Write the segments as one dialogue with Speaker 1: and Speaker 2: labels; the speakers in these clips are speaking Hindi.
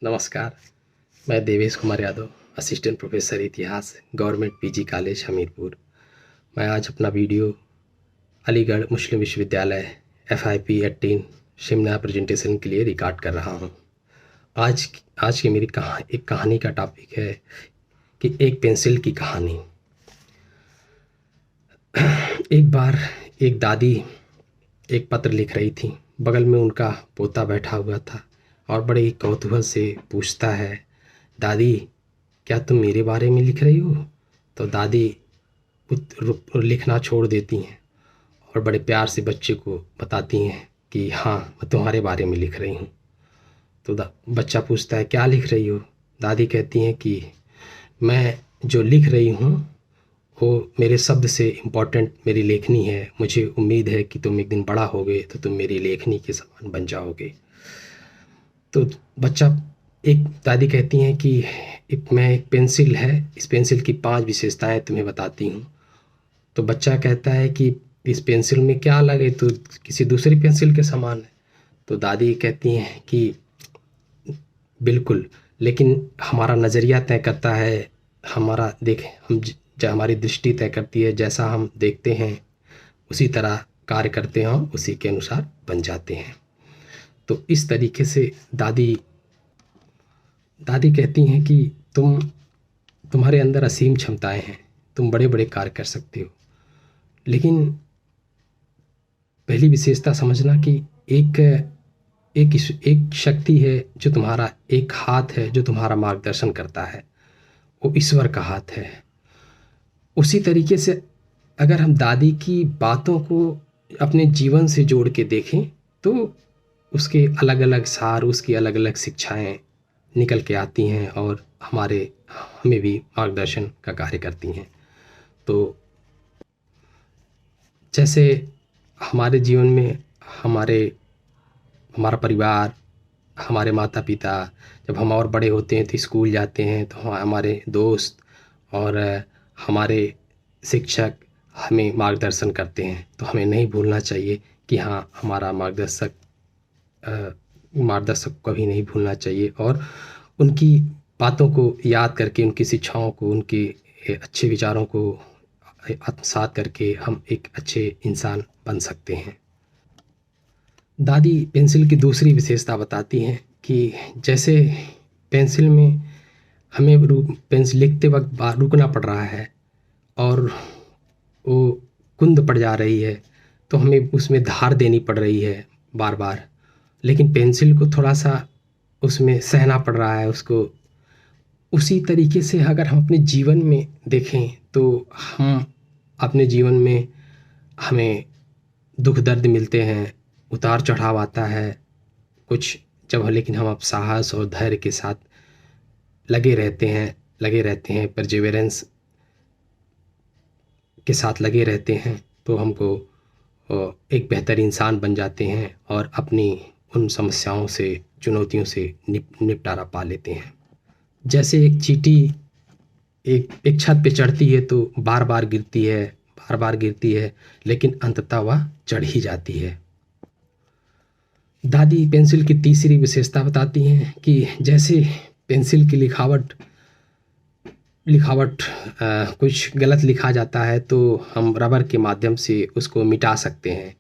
Speaker 1: नमस्कार। मैं देवेश कुमार यादव, असिस्टेंट प्रोफेसर इतिहास, गवर्नमेंट पीजी कॉलेज हमीरपुर। मैं आज अपना वीडियो अलीगढ़ मुस्लिम विश्वविद्यालय FIP 18 सेमिनार प्रेजेंटेशन के लिए रिकॉर्ड कर रहा हूँ। आज आज की मेरी एक कहानी का टॉपिक है कि एक पेंसिल की कहानी। एक बार एक दादी एक पत्र लिख रही थी। बगल में उनका पोता बैठा हुआ था और बड़े ही कौतूहल से पूछता है, दादी क्या तुम मेरे बारे में लिख रही हो? तो दादी लिखना छोड़ देती हैं और बड़े प्यार से बच्चे को बताती हैं कि हाँ, मैं तुम्हारे बारे में लिख रही हूँ। तो बच्चा पूछता है, क्या लिख रही हो? दादी कहती हैं कि मैं जो लिख रही हूँ वो मेरे शब्द से इम्पोर्टेंट मेरी लेखनी है। मुझे उम्मीद है कि तुम एक दिन बड़ा होगे तो तुम मेरी लेखनी के समान बन जाओगे। तो बच्चा दादी कहती हैं कि एक पेंसिल है, इस पेंसिल की 5 विशेषताएं तुम्हें बताती हूँ। तो बच्चा कहता है कि इस पेंसिल में क्या अलग है, तो किसी दूसरी पेंसिल के समान है। तो दादी कहती हैं कि बिल्कुल, लेकिन हमारा नज़रिया तय करता है, हमारी दृष्टि तय करती है। जैसा हम देखते हैं उसी तरह कार्य करते हैं, हम उसी के अनुसार बन जाते हैं। तो इस तरीके से दादी कहती हैं कि तुम्हारे अंदर असीम क्षमताएं हैं, तुम बड़े बड़े कार्य कर सकते हो। लेकिन पहली विशेषता समझना कि एक शक्ति है जो तुम्हारा, एक हाथ है जो तुम्हारा मार्गदर्शन करता है, वो ईश्वर का हाथ है। उसी तरीके से अगर हम दादी की बातों को अपने जीवन से जोड़ के देखें तो उसके अलग अलग सार, उसकी अलग अलग शिक्षाएं निकल के आती हैं और हमें भी मार्गदर्शन का कार्य करती हैं। तो जैसे हमारे जीवन में हमारा परिवार, हमारे माता पिता, जब हम और बड़े होते हैं तो स्कूल जाते हैं तो हमारे दोस्त और हमारे शिक्षक हमें मार्गदर्शन करते हैं। तो हमें नहीं भूलना चाहिए कि हाँ, हमारा मार्गदर्शक कभी नहीं भूलना चाहिए और उनकी बातों को याद करके, उनकी शिक्षाओं को, उनके अच्छे विचारों को आत्मसात करके हम एक अच्छे इंसान बन सकते हैं। दादी पेंसिल की दूसरी विशेषता बताती हैं कि जैसे पेंसिल में हमें पेंसिल लिखते वक्त रुकना पड़ रहा है और वो कुंद पड़ जा रही है, तो हमें उसमें धार देनी पड़ रही है बार बार। लेकिन पेंसिल को थोड़ा सा उसमें सहना पड़ रहा है उसको। उसी तरीके से अगर हम अपने जीवन में देखें तो हम अपने जीवन में हमें दुख दर्द मिलते हैं, उतार चढ़ाव आता है कुछ, लेकिन हम अब साहस और धैर्य के साथ लगे रहते हैं, परजेवेरेंस के साथ लगे रहते हैं, तो हमको एक बेहतर इंसान बन जाते हैं और अपनी उन समस्याओं से, चुनौतियों से निपटारा पा लेते हैं। जैसे एक चींटी एक छत पे चढ़ती है तो बार बार गिरती है, लेकिन अंततः वह चढ़ ही जाती है। दादी पेंसिल की तीसरी विशेषता बताती हैं कि जैसे पेंसिल की लिखावट कुछ गलत लिखा जाता है तो हम रबर के माध्यम से उसको मिटा सकते हैं।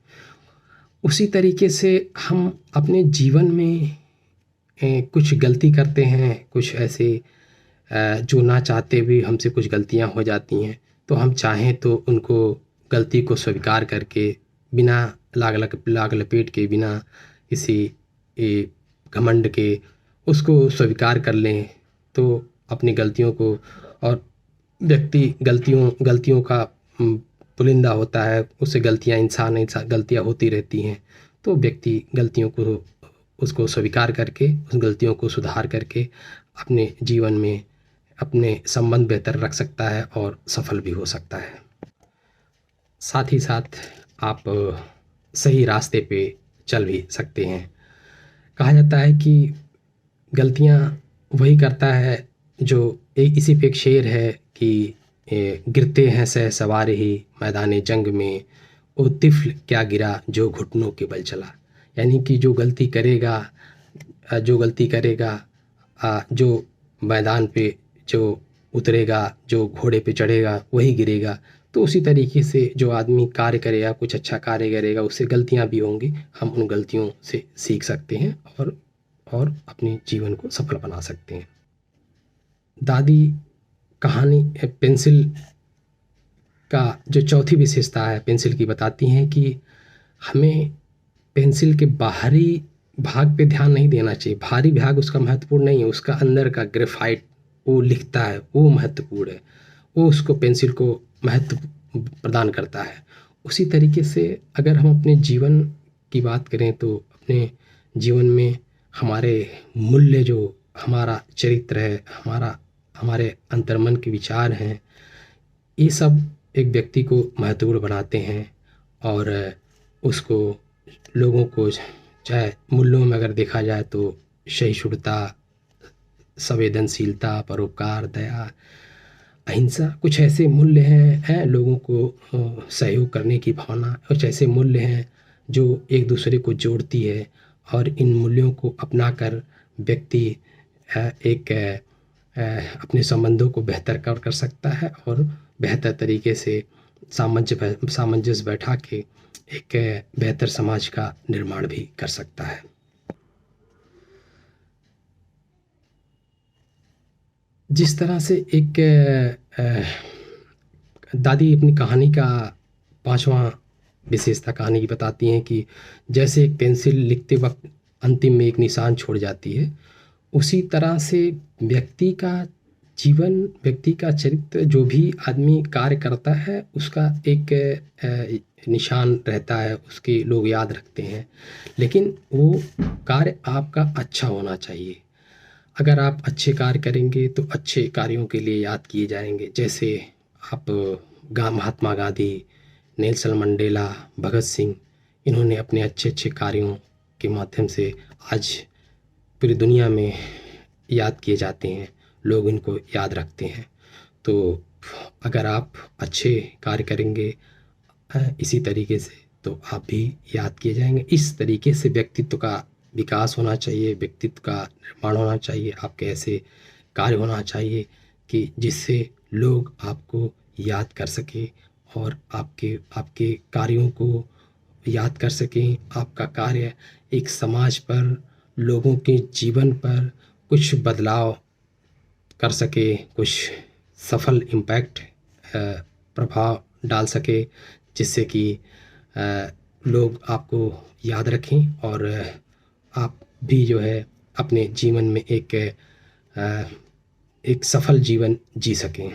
Speaker 1: उसी तरीके से हम अपने जीवन में कुछ गलती करते हैं, कुछ ऐसे जो ना चाहते भी हमसे कुछ गलतियां हो जाती हैं, तो हम चाहें तो उनको गलती को स्वीकार करके, बिना लाग लपेट के, बिना किसी घमंड के उसको स्वीकार कर लें तो अपनी गलतियों को, और व्यक्ति गलतियों का पुलिंदा होता है, उससे इंसान गलतियां होती रहती हैं। तो व्यक्ति गलतियों को उसको स्वीकार करके, उस गलतियों को सुधार करके अपने जीवन में अपने संबंध बेहतर रख सकता है और सफल भी हो सकता है। साथ ही साथ आप सही रास्ते पे चल भी सकते हैं। कहा जाता है कि गलतियां वही करता है जो, इसी पे एक शेर है कि गिरते हैं सह सवार ही मैदान जंग में, ओ तिफ़्ल क्या गिरा जो घुटनों के बल चला। यानी कि जो गलती करेगा जो मैदान पे जो उतरेगा, जो घोड़े पे चढ़ेगा वही गिरेगा। तो उसी तरीके से जो आदमी कार्य करेगा, कुछ अच्छा कार्य करेगा, उससे गलतियाँ भी होंगी, हम उन गलतियों से सीख सकते हैं और अपने जीवन को सफल बना सकते हैं। दादी कहानी पेंसिल का जो चौथी विशेषता है पेंसिल की, बताती हैं कि हमें पेंसिल के बाहरी भाग पे ध्यान नहीं देना चाहिए। भारी भाग उसका महत्वपूर्ण नहीं है, उसका अंदर का ग्रेफाइट वो लिखता है वो महत्वपूर्ण है, वो उसको पेंसिल को महत्व प्रदान करता है। उसी तरीके से अगर हम अपने जीवन की बात करें तो अपने जीवन में हमारे मूल्य, जो हमारा चरित्र है, हमारे अंतर्मन के विचार हैं, ये सब एक व्यक्ति को महत्वपूर्ण बनाते हैं और उसको, लोगों को, चाहे मूल्यों में अगर देखा जाए तो सहिष्णुता, संवेदनशीलता, परोपकार, दया, अहिंसा, कुछ ऐसे मूल्य हैं लोगों को सहयोग करने की भावना, कुछ ऐसे मूल्य हैं जो एक दूसरे को जोड़ती है। और इन मूल्यों को अपनाकर व्यक्ति एक अपने संबंधों को बेहतर कर सकता है और बेहतर तरीके से सामंजस्य बैठा के एक बेहतर समाज का निर्माण भी कर सकता है। जिस तरह से एक दादी अपनी कहानी का 5वां विशेषता कहानी की बताती हैं कि जैसे एक पेंसिल लिखते वक्त अंतिम में एक निशान छोड़ जाती है, उसी तरह से व्यक्ति का जीवन, व्यक्ति का चरित्र, जो भी आदमी कार्य करता है उसका एक निशान रहता है, उसके लोग याद रखते हैं। लेकिन वो कार्य आपका अच्छा होना चाहिए। अगर आप अच्छे कार्य करेंगे तो अच्छे कार्यों के लिए याद किए जाएंगे। जैसे आप महात्मा गांधी, नेल्सन मंडेला, भगत सिंह, इन्होंने अपने अच्छे अच्छे कार्यों के माध्यम से आज पूरी दुनिया में याद किए जाते हैं, लोग इनको याद रखते हैं। तो अगर आप अच्छे कार्य करेंगे इसी तरीके से तो आप भी याद किए जाएंगे। इस तरीके से व्यक्तित्व का विकास होना चाहिए, व्यक्तित्व का निर्माण होना चाहिए, आपके ऐसे कार्य होना चाहिए कि जिससे लोग आपको याद कर सकें और आपके कार्यों को याद कर सकें। आपका कार्य एक समाज पर, लोगों के जीवन पर कुछ बदलाव कर सके, कुछ सफल इम्पैक्ट प्रभाव डाल सके, जिससे कि लोग आपको याद रखें और आप भी जो है अपने जीवन में एक सफल जीवन जी सकें।